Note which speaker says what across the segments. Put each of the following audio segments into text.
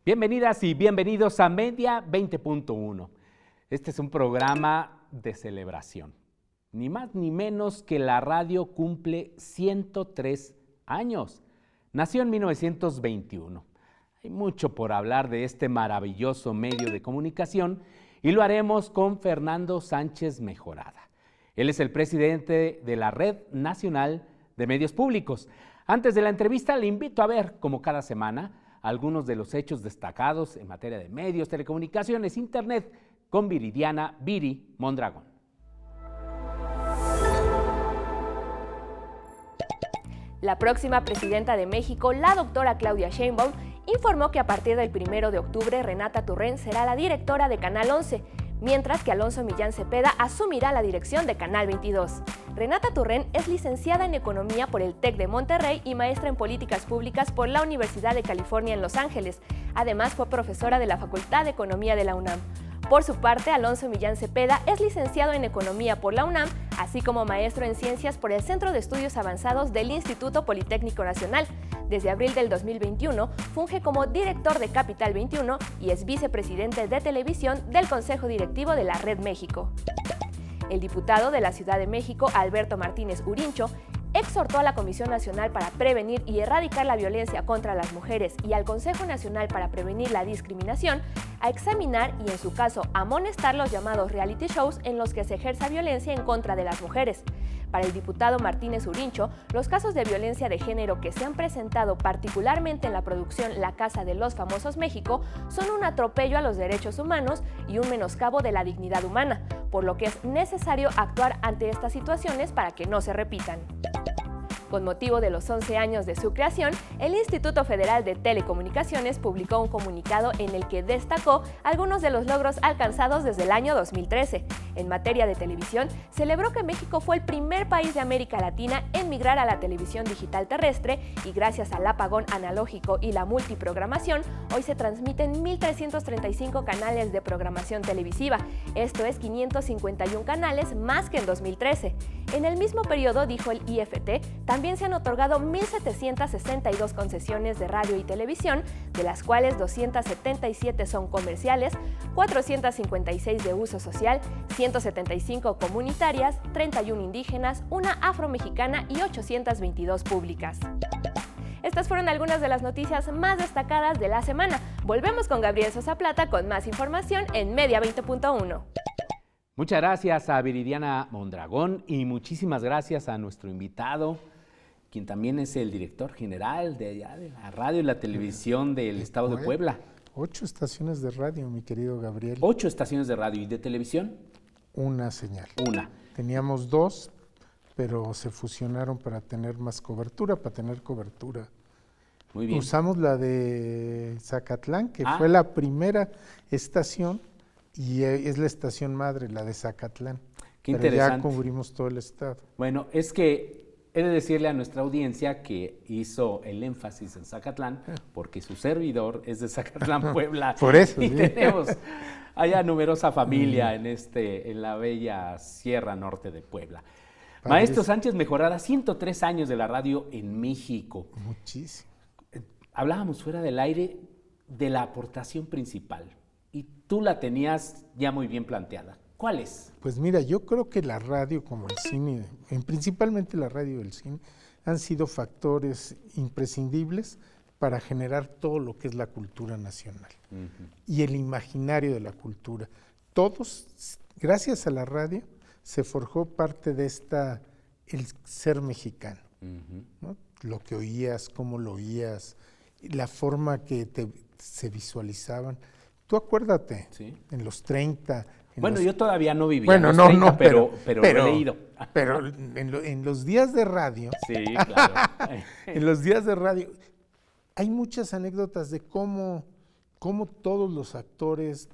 Speaker 1: Bienvenidas y bienvenidos a Media 20.1. Este es un programa de celebración. Ni más ni menos que la radio cumple 103 años. Nació en 1921. Hay mucho por hablar de este maravilloso medio de comunicación y lo haremos con Fernando Sánchez Mejorada. Él es el presidente de la Red Nacional de Medios Públicos. Antes de la entrevista le invito a ver, como cada semana, algunos de los hechos destacados en materia de medios, telecomunicaciones, internet, con Viridiana Viri Mondragón.
Speaker 2: La próxima presidenta de México, la doctora Claudia Sheinbaum, informó que a partir del 1 de octubre Renata Turren será la directora de Canal 11, mientras que Alonso Millán Cepeda asumirá la dirección de Canal 22. Renata Turren es licenciada en Economía por el TEC de Monterrey y maestra en Políticas Públicas por la Universidad de California en Los Ángeles. Además, fue profesora de la Facultad de Economía de la UNAM. Por su parte, Alonso Millán Cepeda es licenciado en Economía por la UNAM, así como maestro en Ciencias por el Centro de Estudios Avanzados del Instituto Politécnico Nacional. Desde abril del 2021, funge como director de Capital 21 y es vicepresidente de televisión del Consejo Directivo de la Red México. El diputado de la Ciudad de México, Alberto Martínez Urincho, exhortó a la Comisión Nacional para Prevenir y Erradicar la Violencia contra las Mujeres y al Consejo Nacional para Prevenir la Discriminación a examinar y, en su caso, amonestar los llamados reality shows en los que se ejerza violencia en contra de las mujeres. Para el diputado Martínez Urincho, los casos de violencia de género que se han presentado particularmente en la producción La Casa de los Famosos México son un atropello a los derechos humanos y un menoscabo de la dignidad humana, por lo que es necesario actuar ante estas situaciones para que no se repitan. Con motivo de los 11 años de su creación, el Instituto Federal de Telecomunicaciones publicó un comunicado en el que destacó algunos de los logros alcanzados desde el año 2013. En materia de televisión, celebró que México fue el primer país de América Latina en migrar a la televisión digital terrestre y gracias al apagón analógico y la multiprogramación, hoy se transmiten 1.335 canales de programación televisiva. Esto es 551 canales más que en 2013. En el mismo periodo, dijo el IFT, también se han otorgado 1.762 concesiones de radio y televisión, de las cuales 277 son comerciales, 456 de uso social, 175 comunitarias, 31 indígenas, una afromexicana y 822 públicas. Estas fueron algunas de las noticias más destacadas de la semana. Volvemos con Gabriel Sosa Plata con más información en Media 20.1.
Speaker 1: Muchas gracias a Viridiana Mondragón y muchísimas gracias a nuestro invitado, quien también es el director general de la radio y la televisión del estado de Puebla.
Speaker 3: 8 estaciones de radio, mi querido Gabriel.
Speaker 1: 8 estaciones de radio. ¿Y de televisión?
Speaker 3: Una señal.
Speaker 1: Una.
Speaker 3: Teníamos 2, pero se fusionaron para tener más cobertura,
Speaker 1: Muy bien.
Speaker 3: Usamos la de Zacatlán, que fue la primera estación, y es la estación madre, la de Zacatlán.
Speaker 1: Qué
Speaker 3: pero
Speaker 1: interesante.
Speaker 3: ya cubrimos todo el estado.
Speaker 1: Bueno, es que he de decirle a nuestra audiencia que hizo el énfasis en Zacatlán, porque su servidor es de Zacatlán, Puebla.
Speaker 3: Por eso,
Speaker 1: y
Speaker 3: sí.
Speaker 1: tenemos allá numerosa familia en la bella Sierra Norte de Puebla. Maestro Sánchez Mejorada, 103 años de la radio en México.
Speaker 3: Muchísimo.
Speaker 1: Hablábamos fuera del aire de la aportación principal y tú la tenías ya muy bien planteada. ¿Cuál es?
Speaker 3: Pues mira, yo creo que la radio como el cine, principalmente la radio y el cine, han sido factores imprescindibles para generar todo lo que es la cultura nacional y el imaginario de la cultura. Todos, gracias a la radio, se forjó parte de el ser mexicano, ¿no? Lo que oías, cómo lo oías, la forma que se visualizaban. Tú acuérdate,
Speaker 1: ¿Sí?
Speaker 3: en los 30...
Speaker 1: Bueno, yo todavía no vivía
Speaker 3: bueno,
Speaker 1: en los 30,
Speaker 3: pero
Speaker 1: lo he leído.
Speaker 3: Pero en los días de radio,
Speaker 1: Sí, claro.
Speaker 3: en los días de radio, hay muchas anécdotas de cómo todos los actores,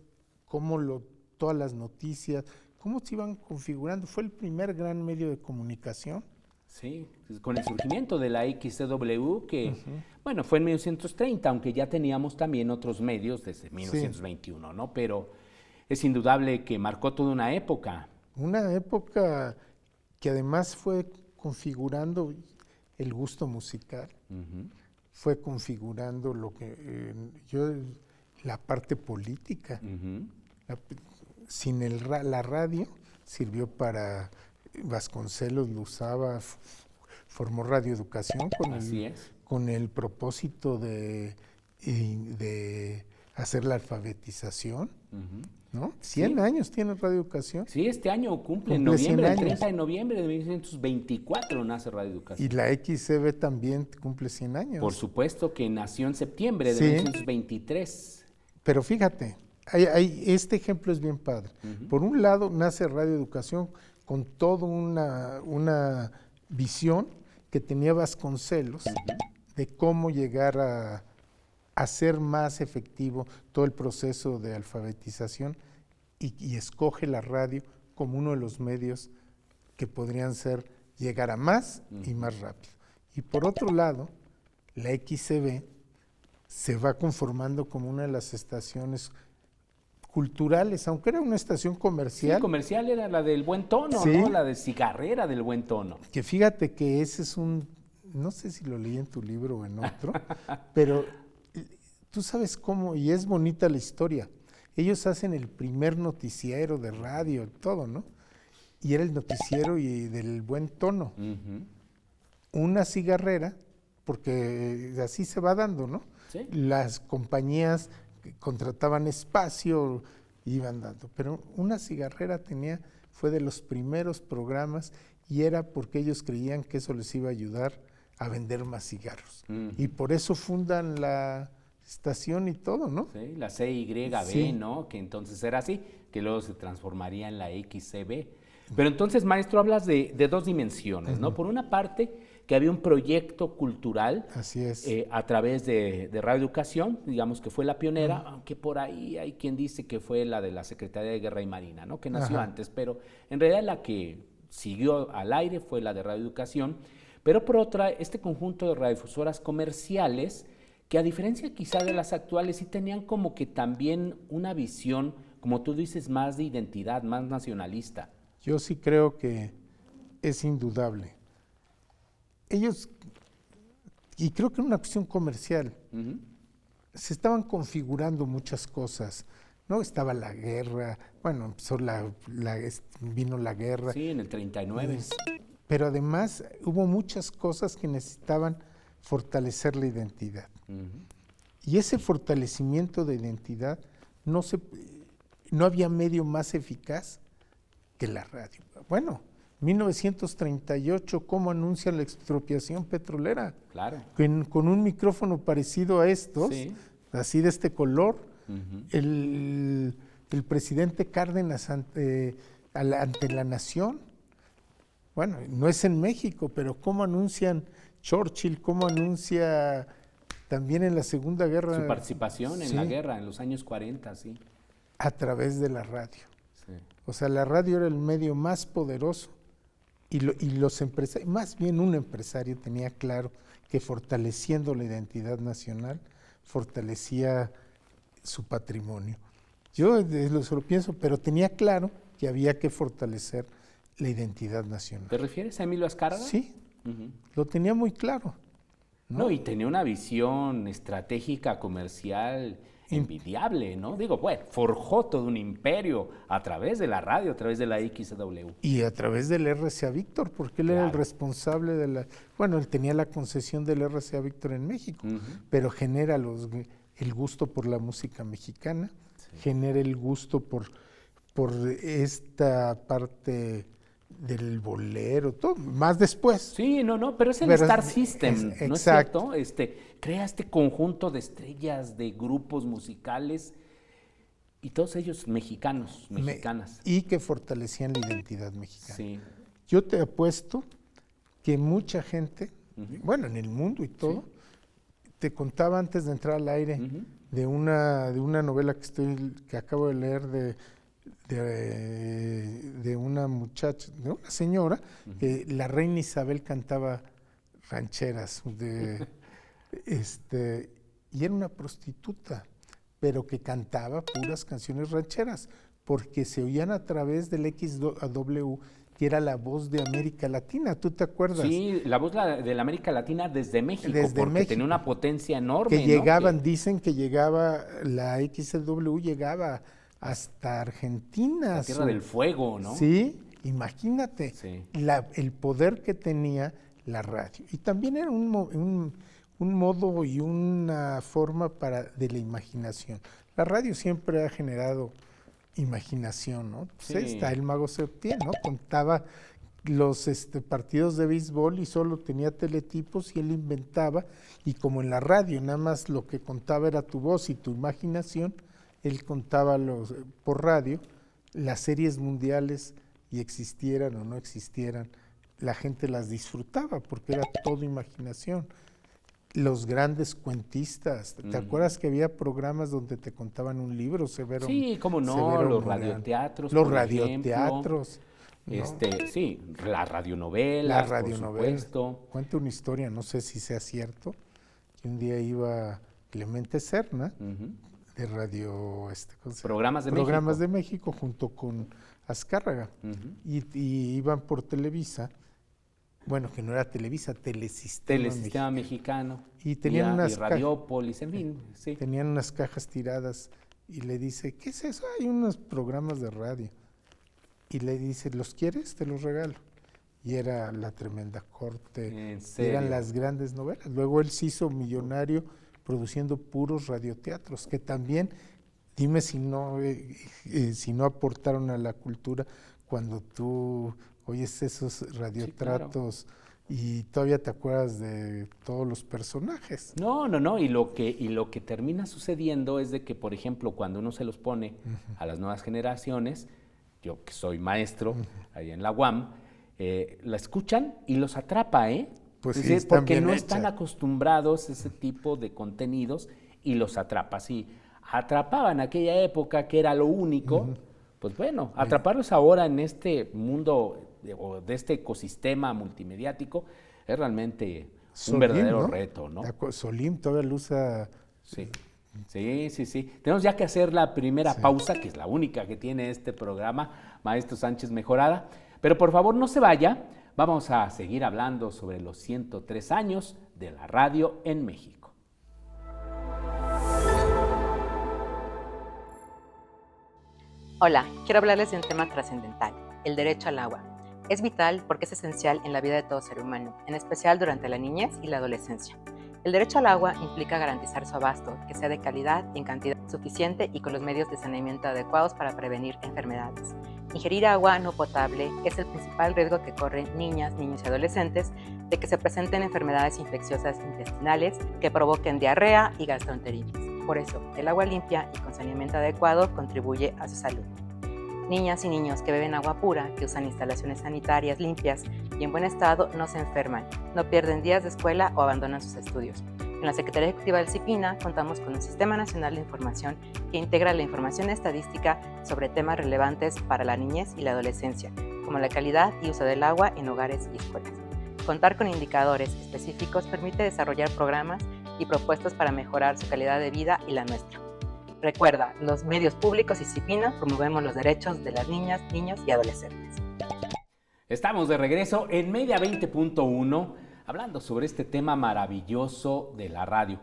Speaker 3: todas las noticias, cómo se iban configurando. Fue el primer gran medio de comunicación.
Speaker 1: Sí, con el surgimiento de la XCW, que, bueno, fue en 1930, aunque ya teníamos también otros medios desde 1921, ¿no? Pero es indudable que marcó toda una época.
Speaker 3: Una época que además fue configurando el gusto musical, fue configurando lo que yo la parte política.
Speaker 1: Ujú.
Speaker 3: Sin la radio sirvió para, Vasconcelos lo usaba, formó radioeducación
Speaker 1: Así es.
Speaker 3: con el propósito de hacer la alfabetización,
Speaker 1: Ujú.
Speaker 3: ¿no? 100
Speaker 1: Sí.
Speaker 3: años tiene radioeducación.
Speaker 1: Sí, este año cumple en
Speaker 3: Cumple 100
Speaker 1: noviembre, el
Speaker 3: años.
Speaker 1: 30 de noviembre de 1924 nace Radio Educación.
Speaker 3: Y la XCB también cumple 100 años.
Speaker 1: Por supuesto que nació en septiembre de
Speaker 3: Sí.
Speaker 1: 1923.
Speaker 3: Pero fíjate, este ejemplo es bien padre.
Speaker 1: Ujú.
Speaker 3: Por un lado, nace Radio Educación con toda una visión que tenía Vasconcelos de cómo llegar a hacer más efectivo todo el proceso de alfabetización y escoge la radio como uno de los medios que podrían llegar a más y más rápido. Y por otro lado, la XCB se va conformando como una de las estaciones culturales, aunque era una estación
Speaker 1: Sí,
Speaker 3: comercial,
Speaker 1: comercial era la del buen tono,
Speaker 3: Sí.
Speaker 1: ¿no? La de cigarrera del buen tono.
Speaker 3: que fíjate que ese es no sé si lo leí en tu libro o en otro, pero tú sabes cómo, y es bonita la historia. Ellos hacen el primer noticiero de radio, todo, ¿no? Y era el noticiero del buen tono.
Speaker 1: Ujú.
Speaker 3: Una cigarrera, porque así se va dando, ¿no?
Speaker 1: Sí.
Speaker 3: Las compañías que contrataban espacio, iban dando, pero una cigarrera fue de los primeros programas y era porque ellos creían que eso les iba a ayudar a vender más cigarros.
Speaker 1: Ujú.
Speaker 3: Y por eso fundan la estación y todo, ¿no?
Speaker 1: Sí, la CYB,
Speaker 3: Sí.
Speaker 1: ¿no? Que entonces era así, que luego se transformaría en la XCB. Pero entonces, maestro, hablas de dos dimensiones, ¿no? Por una parte, que había un proyecto cultural
Speaker 3: Así es.
Speaker 1: a través de Radio Educación, digamos que fue la pionera, aunque por ahí hay quien dice que fue la de la Secretaría de Guerra y Marina, ¿no? Que nació
Speaker 3: Ajá.
Speaker 1: antes, pero en realidad la que siguió al aire fue la de Radio Educación. Pero por otra, este conjunto de radiodifusoras comerciales, que a diferencia quizá de las actuales, sí tenían como que también una visión, como tú dices, más de identidad, más nacionalista.
Speaker 3: Yo sí creo que es indudable. Ellos, y creo que en una cuestión comercial,
Speaker 1: Ujú.
Speaker 3: se estaban configurando muchas cosas, ¿no? Estaba la guerra, bueno, empezó vino la guerra,
Speaker 1: Sí, en el 39.
Speaker 3: pero además hubo muchas cosas que necesitaban fortalecer la identidad.
Speaker 1: Ujú.
Speaker 3: Y ese fortalecimiento de identidad, no había medio más eficaz que la radio. Bueno, 1938, ¿cómo anuncian la expropiación petrolera?
Speaker 1: Claro.
Speaker 3: Con un micrófono parecido a estos,
Speaker 1: Sí.
Speaker 3: así de este color,
Speaker 1: Ujú.
Speaker 3: el presidente Cárdenas ante la nación. Bueno, no es en México, pero ¿cómo anuncian Churchill? ¿Cómo anuncia también en la Segunda Guerra?
Speaker 1: Su participación en
Speaker 3: Sí,
Speaker 1: la guerra en los años 40, sí.
Speaker 3: a través de la radio.
Speaker 1: Sí.
Speaker 3: O sea, la radio era el medio más poderoso y los empresarios, más bien un empresario tenía claro que fortaleciendo la identidad nacional, fortalecía su patrimonio. Yo lo pienso, pero tenía claro que había que fortalecer la identidad nacional.
Speaker 1: ¿Te refieres a Emilio Azcárraga?
Speaker 3: Sí,
Speaker 1: Ujú.
Speaker 3: lo tenía muy claro.
Speaker 1: No, y tenía una visión estratégica comercial envidiable, ¿no? Digo, bueno, forjó todo un imperio a través de la radio, a través de la XW.
Speaker 3: Y a través del RCA Víctor, porque él era el
Speaker 1: Claro.
Speaker 3: responsable bueno, él tenía la concesión del RCA Víctor en México,
Speaker 1: Ujú.
Speaker 3: pero genera el gusto por la música mexicana, genera el gusto por esta parte del bolero, todo, más después.
Speaker 1: Sí, no, pero es el
Speaker 3: Pero
Speaker 1: Star
Speaker 3: es-
Speaker 1: System,
Speaker 3: es-
Speaker 1: ¿no es
Speaker 3: exacto.
Speaker 1: cierto? Crea este conjunto de estrellas, de grupos musicales, y todos ellos mexicanas.
Speaker 3: Y que fortalecían la identidad mexicana.
Speaker 1: Sí.
Speaker 3: Yo te apuesto que mucha gente,
Speaker 1: Ujú.
Speaker 3: bueno, en el mundo y todo, te contaba antes de entrar al aire
Speaker 1: Ujú.
Speaker 3: de una novela que acabo de leer de una muchacha, de una señora, que la reina Isabel cantaba rancheras, y era una prostituta, pero que cantaba puras canciones rancheras, porque se oían a través del XW que era la voz de América Latina, ¿tú te acuerdas?
Speaker 1: Sí, la voz de la América Latina desde México,
Speaker 3: Desde
Speaker 1: porque
Speaker 3: México.
Speaker 1: tenía una potencia enorme,
Speaker 3: Que
Speaker 1: ¿no?
Speaker 3: llegaban, dicen que llegaba, la XLW llegaba hasta Argentina.
Speaker 1: La Tierra del Fuego, ¿no?
Speaker 3: Sí, imagínate
Speaker 1: Sí.
Speaker 3: el poder que tenía la radio. Y también era un modo y una forma de la imaginación. La radio siempre ha generado imaginación, ¿no? Pues
Speaker 1: Sí.
Speaker 3: está el Mago Septién, ¿no? Contaba los partidos de béisbol y solo tenía teletipos y él inventaba, y como en la radio nada más lo que contaba era tu voz y tu imaginación, él contaba por radio las series mundiales, y existieran o no existieran, la gente las disfrutaba porque era todo imaginación. Los grandes cuentistas, ¿te acuerdas que había programas donde te contaban un libro?
Speaker 1: Sí, cómo no,
Speaker 3: Severo
Speaker 1: los
Speaker 3: Morán.
Speaker 1: radioteatros,
Speaker 3: Los
Speaker 1: por
Speaker 3: radioteatros.
Speaker 1: ejemplo.
Speaker 3: ¿no?
Speaker 1: Sí, las radionovelas,
Speaker 3: La radionovela.
Speaker 1: por supuesto.
Speaker 3: Cuenta una historia, no sé si sea cierto, que un día iba Clemente Serna,
Speaker 1: Ujú.
Speaker 3: de radio,
Speaker 1: Programas de
Speaker 3: Programas
Speaker 1: México.
Speaker 3: de México, junto con Azcárraga,
Speaker 1: Ujú.
Speaker 3: y iban por Televisa, bueno, que no era Televisa, Telesistema
Speaker 1: Telesistema Mexicano.
Speaker 3: Y tenían unas
Speaker 1: y Radiópolis, en fin, sí.
Speaker 3: Tenían unas cajas tiradas y le dice, ¿qué es eso? Hay unos programas de radio. Y le dice, ¿los quieres? Te los regalo. Y era La Tremenda Corte,
Speaker 1: ¿En serio?
Speaker 3: eran las grandes novelas. Luego él se hizo millonario produciendo puros radioteatros, que también, dime si no aportaron a la cultura cuando tú oyes esos radiotratos. Y todavía te acuerdas de todos los personajes.
Speaker 1: No, y lo que termina sucediendo es de que, por ejemplo, cuando uno se los pone a las nuevas generaciones, yo que soy maestro ahí en la UAM, la escuchan y los atrapa, ¿eh?
Speaker 3: Pues
Speaker 1: es
Speaker 3: sí,
Speaker 1: decir,
Speaker 3: están
Speaker 1: porque
Speaker 3: bien
Speaker 1: no
Speaker 3: hechas.
Speaker 1: están acostumbrados a ese tipo de contenidos y los atrapa. Si atrapaban aquella época que era lo único, pues bueno, atraparlos ahora en este mundo de este ecosistema multimediático es realmente un verdadero reto, ¿no?
Speaker 3: Solim todavía lo usa.
Speaker 1: Sí. Tenemos ya que hacer la primera pausa, que es la única que tiene este programa, Maestro Sánchez Mejorada. Pero por favor no se vaya, vamos a seguir hablando sobre los 103 años de la radio en México.
Speaker 4: Hola, quiero hablarles de un tema trascendental, el derecho al agua. Es vital porque es esencial en la vida de todo ser humano, en especial durante la niñez y la adolescencia. El derecho al agua implica garantizar su abasto, que sea de calidad, en cantidad suficiente y con los medios de saneamiento adecuados para prevenir enfermedades. Ingerir agua no potable es el principal riesgo que corren niñas, niños y adolescentes de que se presenten enfermedades infecciosas intestinales que provoquen diarrea y gastroenteritis. Por eso, el agua limpia y con saneamiento adecuado contribuye a su salud. Niñas y niños que beben agua pura, que usan instalaciones sanitarias limpias y en buen estado no se enferman, no pierden días de escuela o abandonan sus estudios. En la Secretaría Ejecutiva del CIPINA contamos con un Sistema Nacional de Información que integra la información estadística sobre temas relevantes para la niñez y la adolescencia, como la calidad y uso del agua en hogares y escuelas. Contar con indicadores específicos permite desarrollar programas y propuestas para mejorar su calidad de vida y la nuestra. Recuerda, los medios públicos y CIPINA promovemos los derechos de las niñas, niños y adolescentes.
Speaker 1: Estamos de regreso en Media 20.1 hablando sobre este tema maravilloso de la radio.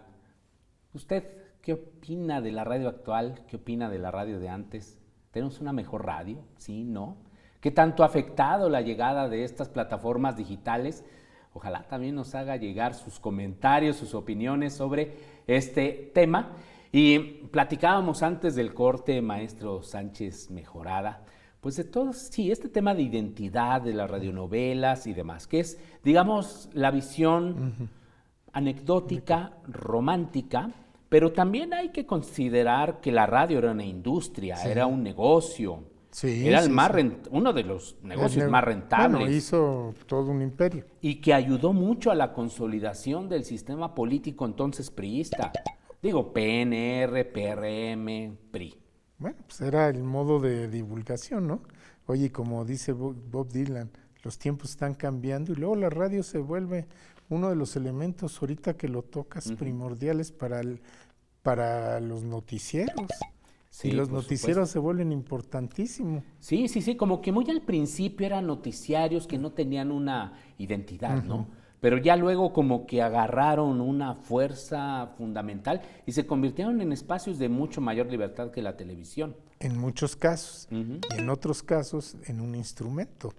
Speaker 1: ¿Usted qué opina de la radio actual? ¿Qué opina de la radio de antes? ¿Tenemos una mejor radio? ¿Sí? ¿No? ¿Qué tanto ha afectado la llegada de estas plataformas digitales? Ojalá también nos haga llegar sus comentarios, sus opiniones sobre este tema. Y platicábamos antes del corte, maestro Sánchez Mejorada, pues de todo, sí, este tema de identidad, de las radionovelas y demás, que es, digamos, la visión anecdótica, romántica, pero también hay que considerar que la radio era una industria, era un negocio, era uno de los negocios más rentables.
Speaker 3: Bueno, hizo todo un imperio.
Speaker 1: Y que ayudó mucho a la consolidación del sistema político entonces priista. Digo, PNR, PRM, PRI.
Speaker 3: Bueno, pues era el modo de divulgación, ¿no? Oye, como dice Bob Dylan, los tiempos están cambiando y luego la radio se vuelve uno de los elementos, ahorita que lo tocas, primordiales para los noticieros.
Speaker 1: Sí,
Speaker 3: y los
Speaker 1: por
Speaker 3: noticieros
Speaker 1: supuesto.
Speaker 3: se vuelven importantísimos.
Speaker 1: Sí, sí, sí, como que muy al principio eran noticiarios que no tenían una identidad, ¿no? Pero ya luego como que agarraron una fuerza fundamental y se convirtieron en espacios de mucho mayor libertad que la televisión.
Speaker 3: En muchos casos,
Speaker 1: Ujú.
Speaker 3: y en otros casos en un instrumento.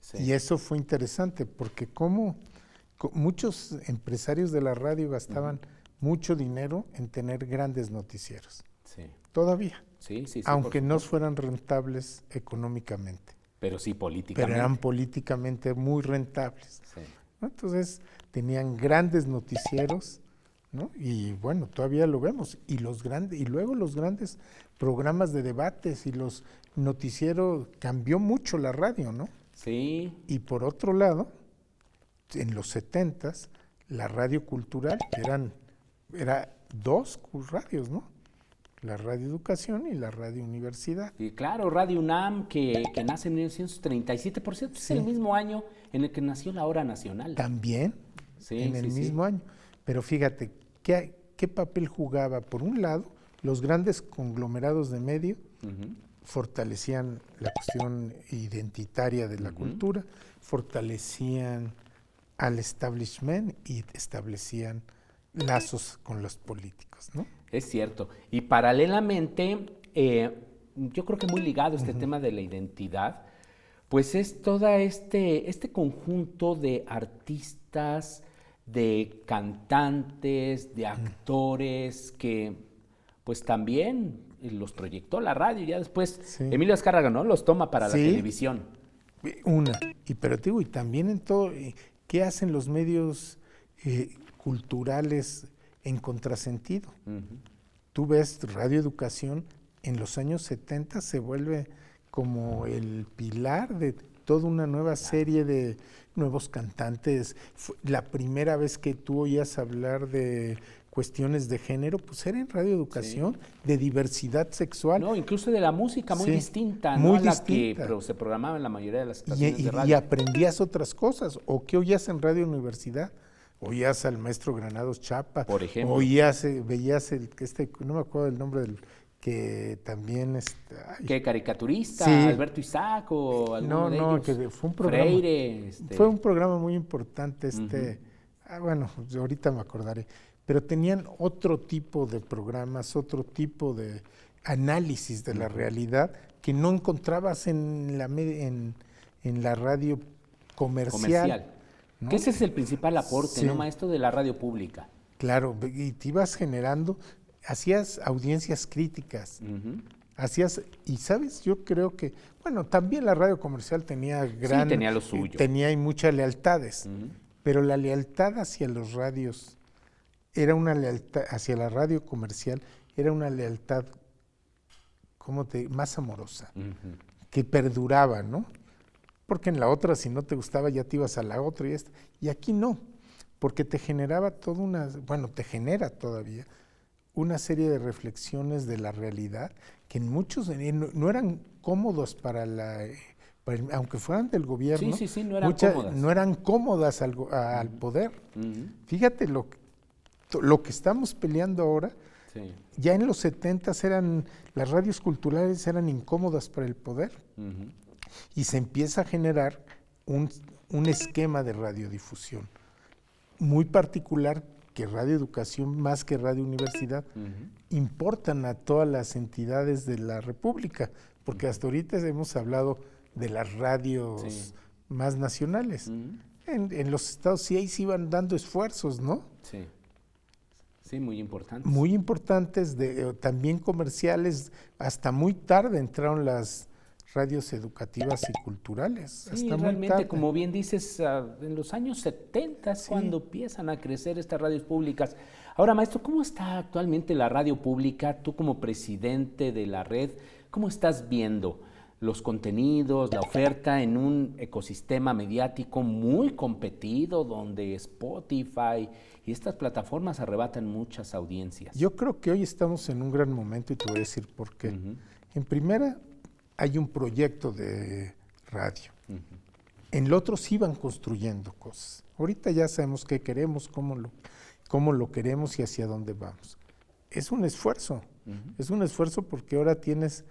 Speaker 1: Sí.
Speaker 3: Y eso fue interesante porque muchos empresarios de la radio gastaban mucho dinero en tener grandes noticieros,
Speaker 1: Sí,
Speaker 3: todavía,
Speaker 1: sí, sí, sí,
Speaker 3: aunque
Speaker 1: por
Speaker 3: no
Speaker 1: supuesto.
Speaker 3: fueran rentables económicamente,
Speaker 1: Pero sí
Speaker 3: pero
Speaker 1: políticamente.
Speaker 3: eran políticamente muy rentables,
Speaker 1: Sí.
Speaker 3: ¿no? Entonces tenían grandes noticieros, ¿no? Y bueno, todavía lo vemos, y luego los grandes programas de debates y los noticieros, cambió mucho la radio, ¿no?
Speaker 1: Sí,
Speaker 3: Y por otro lado, en los 70s, la radio cultural era dos radios, ¿no? La Radio Educación y la Radio Universidad.
Speaker 1: y claro, Radio UNAM, que nace en 1937, por cierto, es el mismo año en el que nació la Hora Nacional.
Speaker 3: También
Speaker 1: Sí,
Speaker 3: en el
Speaker 1: sí, sí.
Speaker 3: mismo año. Pero fíjate, ¿qué papel jugaba? Por un lado, los grandes conglomerados de medio
Speaker 1: Ujú.
Speaker 3: fortalecían la cuestión identitaria de la cultura, fortalecían al establishment y establecían lazos con los políticos, ¿no?
Speaker 1: Es cierto. Y paralelamente, yo creo que muy ligado a este tema de la identidad, pues es todo este conjunto de artistas, de cantantes, de actores que pues también los proyectó la radio. Ya después
Speaker 3: Sí.
Speaker 1: Emilio Azcárraga, ¿no? Los toma para la
Speaker 3: Sí.
Speaker 1: televisión.
Speaker 3: Pero te digo, y también en todo, ¿qué hacen los medios culturales en contrasentido?
Speaker 1: Ujú.
Speaker 3: Tú ves Radio Educación, en los años 70 se vuelve como el pilar de toda una nueva serie de nuevos cantantes. La primera vez que tú oías hablar de cuestiones de género, pues era en Radio Educación, de diversidad sexual.
Speaker 1: No, incluso de la música muy
Speaker 3: Sí,
Speaker 1: distinta,
Speaker 3: muy
Speaker 1: ¿no? A la
Speaker 3: distinta.
Speaker 1: que se programaba en la mayoría de las
Speaker 3: Y,
Speaker 1: estaciones de
Speaker 3: y
Speaker 1: radio.
Speaker 3: aprendías otras cosas. ¿O qué oías en Radio Universidad? Oías al maestro Granados Chapa.
Speaker 1: Por ejemplo.
Speaker 3: Veías no me acuerdo del nombre del que también
Speaker 1: ¿Qué caricaturista?
Speaker 3: Sí.
Speaker 1: ¿Alberto Isaac o alguno de ellos?
Speaker 3: que fue un programa.
Speaker 1: Freire.
Speaker 3: Fue un programa muy importante bueno, ahorita me acordaré. Pero tenían otro tipo de programas, otro tipo de análisis de la realidad que no encontrabas en la radio comercial. ¿no?
Speaker 1: Que ese es el principal aporte,
Speaker 3: Sí.
Speaker 1: ¿no, maestro, de la radio pública?
Speaker 3: Claro, y te ibas generando, hacías audiencias críticas,
Speaker 1: Ujú.
Speaker 3: y sabes, yo creo que, bueno, también la radio comercial tenía
Speaker 1: tenía lo suyo.
Speaker 3: tenía y muchas lealtades,
Speaker 1: Ujú.
Speaker 3: pero la lealtad hacia los radios era una lealtad, hacia la radio comercial, era una lealtad, más amorosa,
Speaker 1: Ujú.
Speaker 3: que perduraba, ¿no? Porque en la otra, si no te gustaba, ya te ibas a la otra y aquí no, porque te generaba te genera todavía una serie de reflexiones de la realidad que en muchos no eran cómodos aunque fueran del gobierno,
Speaker 1: Sí, sí, sí, no eran cómodas.
Speaker 3: no eran cómodas al poder.
Speaker 1: Ujú.
Speaker 3: Fíjate lo que estamos peleando ahora.
Speaker 1: Sí.
Speaker 3: Ya en los 70s las radios culturales eran incómodas para el poder
Speaker 1: Ujú.
Speaker 3: y se empieza a generar un esquema de radiodifusión muy particular que Radio Educación, más que Radio Universidad,
Speaker 1: Ujú.
Speaker 3: importan a todas las entidades de la República, porque hasta ahorita hemos hablado de las radios
Speaker 1: Sí.
Speaker 3: más nacionales.
Speaker 1: Ujú.
Speaker 3: En los estados sí ahí se iban dando esfuerzos, ¿no?
Speaker 1: Sí. Sí, muy importante.
Speaker 3: Muy importantes, también comerciales. Hasta muy tarde entraron las radios educativas y culturales.
Speaker 1: Sí,
Speaker 3: hasta muy
Speaker 1: realmente,
Speaker 3: tarde.
Speaker 1: como bien dices, en los años 70 es cuando empiezan a crecer estas radios públicas. Ahora, maestro, ¿cómo está actualmente la radio pública? Tú como presidente de la red, ¿cómo estás viendo los contenidos, la oferta en un ecosistema mediático muy competido donde Spotify y estas plataformas arrebatan muchas audiencias?
Speaker 3: Yo creo que hoy estamos en un gran momento y te voy a decir por qué.
Speaker 1: Ujú.
Speaker 3: En primera, hay un proyecto de radio.
Speaker 1: Ujú.
Speaker 3: En lo otro sí van construyendo cosas. Ahorita ya sabemos qué queremos, cómo lo queremos y hacia dónde vamos. es un esfuerzo. Es un esfuerzo porque ahora tienes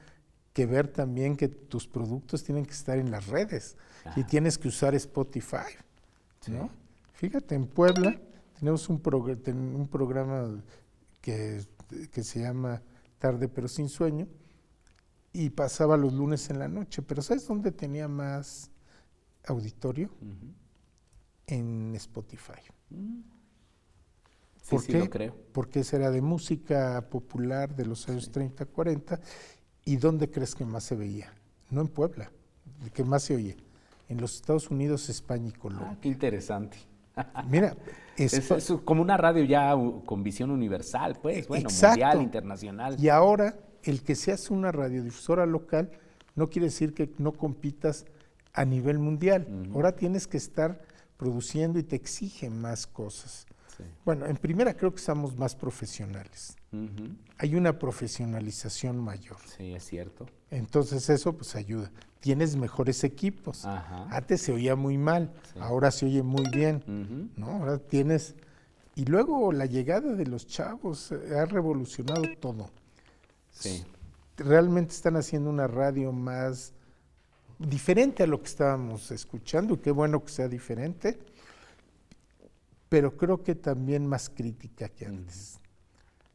Speaker 3: que ver también que tus productos tienen que estar en las redes y tienes que usar Spotify, ¿no? Fíjate, en Puebla tenemos un programa que se llama Tarde pero sin sueño y pasaba los lunes en la noche, pero ¿sabes dónde tenía más auditorio? En Spotify.
Speaker 1: Sí,
Speaker 3: ¿Por
Speaker 1: sí,
Speaker 3: qué?
Speaker 1: lo creo.
Speaker 3: Porque esa era de música popular de los años 30, 40. ¿Y dónde crees que más se veía? No en Puebla, que más se oye. En los Estados Unidos, España y Colombia.
Speaker 1: Qué interesante.
Speaker 3: Mira,
Speaker 1: es como una radio ya con visión universal, pues, bueno,
Speaker 3: exacto.
Speaker 1: mundial, internacional.
Speaker 3: Y ahora, el que seas una radiodifusora local no quiere decir que no compitas a nivel mundial. Ahora tienes que estar produciendo y te exigen más cosas.
Speaker 1: Sí.
Speaker 3: Bueno, en primera creo que estamos más profesionales. Hay una profesionalización mayor.
Speaker 1: Sí, es cierto.
Speaker 3: Entonces eso pues ayuda. Tienes mejores equipos.
Speaker 1: Ajá.
Speaker 3: Antes se oía muy mal,
Speaker 1: Sí.
Speaker 3: ahora se oye muy bien, ¿no? Ahora tienes... Y luego la llegada de los chavos ha revolucionado todo.
Speaker 1: Sí.
Speaker 3: Realmente están haciendo una radio más diferente a lo que estábamos escuchando, y qué bueno que sea diferente, pero creo que también más crítica que antes.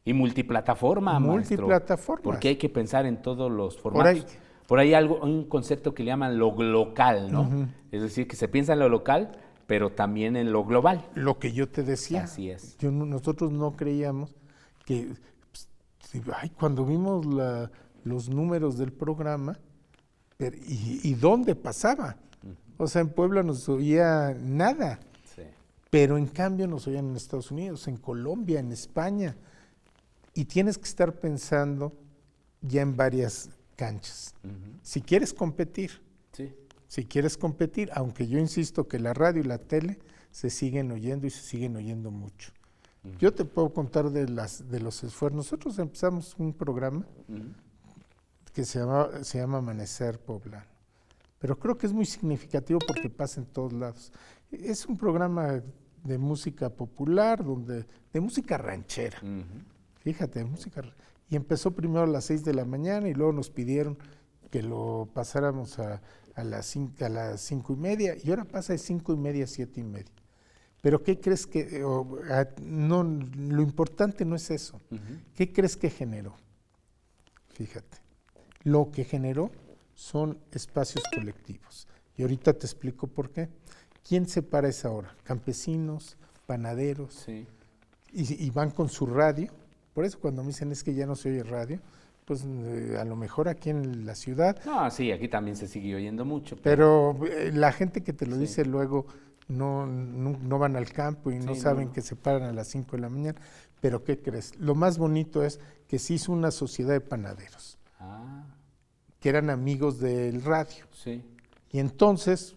Speaker 1: Y multiplataforma, maestro.
Speaker 3: Multiplataformas.
Speaker 1: Porque hay que pensar en todos los formatos. Por ahí hay un concepto que le llaman lo local, ¿no? Es decir, que se piensa en lo local, pero también en lo global.
Speaker 3: Lo que yo te decía.
Speaker 1: Así es.
Speaker 3: Nosotros no creíamos que... cuando vimos los números del programa, ¿y dónde pasaba? O sea, en Puebla no se oía nada.
Speaker 1: Sí.
Speaker 3: Pero en cambio nos oían en Estados Unidos, en Colombia, en España. Y tienes que estar pensando ya en varias canchas. Si quieres competir,
Speaker 1: Sí.
Speaker 3: si quieres competir, aunque yo insisto que la radio y la tele se siguen oyendo y se siguen oyendo mucho. Yo te puedo contar de los esfuerzos. Nosotros empezamos un programa que se llama Amanecer Poblano, pero creo que es muy significativo porque pasa en todos lados. Es un programa de música popular, de música ranchera. Fíjate, y empezó primero a las 6 de la mañana y luego nos pidieron que lo pasáramos a las 5:30 y ahora pasa de 5:30 a 7:30. Pero ¿qué crees que, no, lo importante no es eso? ¿Qué crees que generó? Fíjate, lo que generó son espacios colectivos. Y ahorita te explico por qué. ¿Quién se para esa hora? Campesinos, panaderos,
Speaker 1: Sí.
Speaker 3: y van con su radio. Por eso cuando me dicen es que ya no se oye radio, pues a lo mejor aquí en la ciudad.
Speaker 1: No, sí, aquí también se sigue oyendo mucho.
Speaker 3: Pero la gente que te lo
Speaker 1: Sí.
Speaker 3: dice luego no van al campo y no
Speaker 1: Sí,
Speaker 3: saben
Speaker 1: no.
Speaker 3: que se paran a las 5 de la mañana. Pero ¿qué crees? Lo más bonito es que se hizo una sociedad de panaderos, que eran amigos del radio.
Speaker 1: Sí.
Speaker 3: Y entonces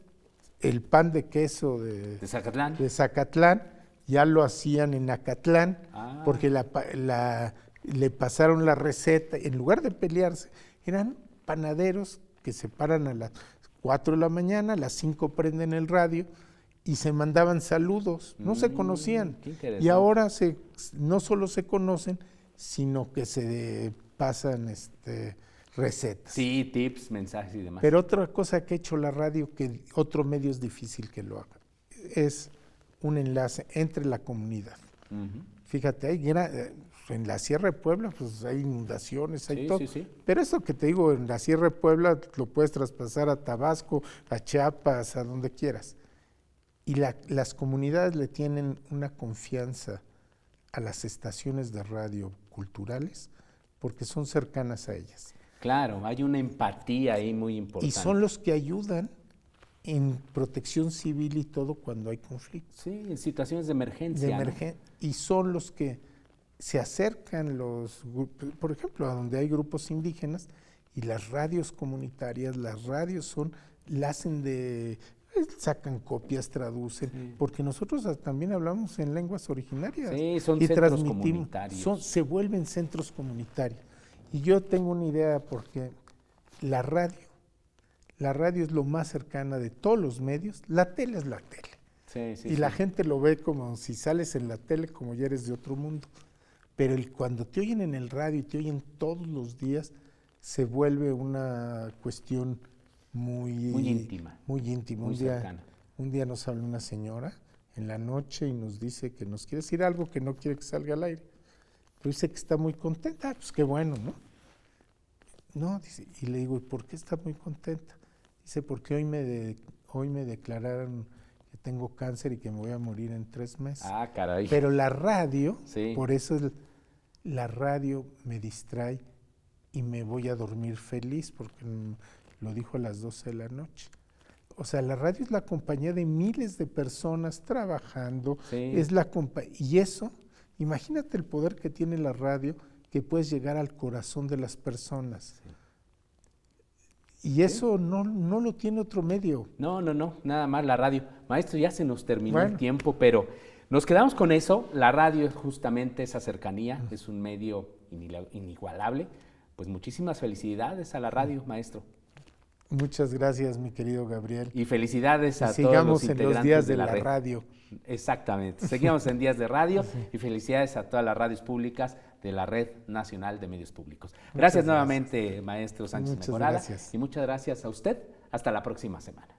Speaker 3: el pan de queso
Speaker 1: ¿De Zacatlán?
Speaker 3: de Zacatlán ya lo hacían en Acatlán, porque le pasaron la receta. En lugar de pelearse, eran panaderos que se paran a las 4 de la mañana, a las 5 prenden el radio y se mandaban saludos. No se conocían.
Speaker 1: Qué interesante.
Speaker 3: Y ahora no solo se conocen, sino que se pasan recetas.
Speaker 1: Sí, tips, mensajes y demás.
Speaker 3: Pero otra cosa que ha hecho la radio, que otro medio es difícil que lo haga, es un enlace entre la comunidad. Fíjate, en la Sierra de Puebla pues hay inundaciones, hay
Speaker 1: Sí,
Speaker 3: todo.
Speaker 1: sí, sí.
Speaker 3: Pero eso que te digo, en la Sierra de Puebla lo puedes traspasar a Tabasco, a Chiapas, a donde quieras. Y las comunidades le tienen una confianza a las estaciones de radio culturales porque son cercanas a ellas.
Speaker 1: Claro, hay una empatía ahí muy importante.
Speaker 3: Y son los que ayudan en protección civil y todo cuando hay conflictos.
Speaker 1: Sí, en situaciones de emergencia. ¿no?
Speaker 3: Y son los que se acercan, por ejemplo, a donde hay grupos indígenas y las radios comunitarias, sacan copias, traducen, porque nosotros también hablamos en lenguas originarias.
Speaker 1: Sí, son
Speaker 3: y
Speaker 1: centros
Speaker 3: transmitimos,
Speaker 1: comunitarios.
Speaker 3: se vuelven centros comunitarios. Y yo tengo una idea porque la radio es lo más cercana de todos los medios, la tele es la tele.
Speaker 1: Sí, sí,
Speaker 3: Y la gente lo ve como si sales en la tele, como ya eres de otro mundo. pero cuando te oyen en el radio y te oyen todos los días, se vuelve una cuestión muy
Speaker 1: íntima.
Speaker 3: Muy íntima.
Speaker 1: Muy cercana.
Speaker 3: Un día nos habla una señora en la noche y nos dice que nos quiere decir algo que no quiere que salga al aire. Pero dice que está muy contenta. Pues qué bueno, ¿no? No, dice, y le digo, ¿y por qué está muy contenta? Dice, porque hoy me declararon que tengo cáncer y que me voy a morir en 3 meses.
Speaker 1: Ah, caray.
Speaker 3: Pero la radio,
Speaker 1: Sí.
Speaker 3: por eso la radio me distrae y me voy a dormir feliz, porque lo dijo a las 12 de la noche. O sea, la radio es la compañía de miles de personas trabajando,
Speaker 1: Sí.
Speaker 3: y eso, imagínate el poder que tiene la radio, que puedes llegar al corazón de las personas. Sí. Y eso no lo tiene otro medio.
Speaker 1: No, nada más la radio. Maestro, ya se nos terminó
Speaker 3: Bueno.
Speaker 1: el tiempo, pero nos quedamos con eso. La radio es justamente esa cercanía, es un medio inigualable. Pues muchísimas felicidades a la radio, maestro.
Speaker 3: Muchas gracias, mi querido Gabriel.
Speaker 1: Y felicidades a todos los
Speaker 3: sigamos en
Speaker 1: integrantes
Speaker 3: los días
Speaker 1: de la red.
Speaker 3: radio.
Speaker 1: Exactamente. Seguimos en Días de Radio y felicidades a todas las radios públicas de la Red Nacional de Medios Públicos. Gracias nuevamente, maestro Sánchez
Speaker 3: Muchas
Speaker 1: Mejorada.
Speaker 3: gracias.
Speaker 1: Y muchas gracias a usted. Hasta la próxima semana.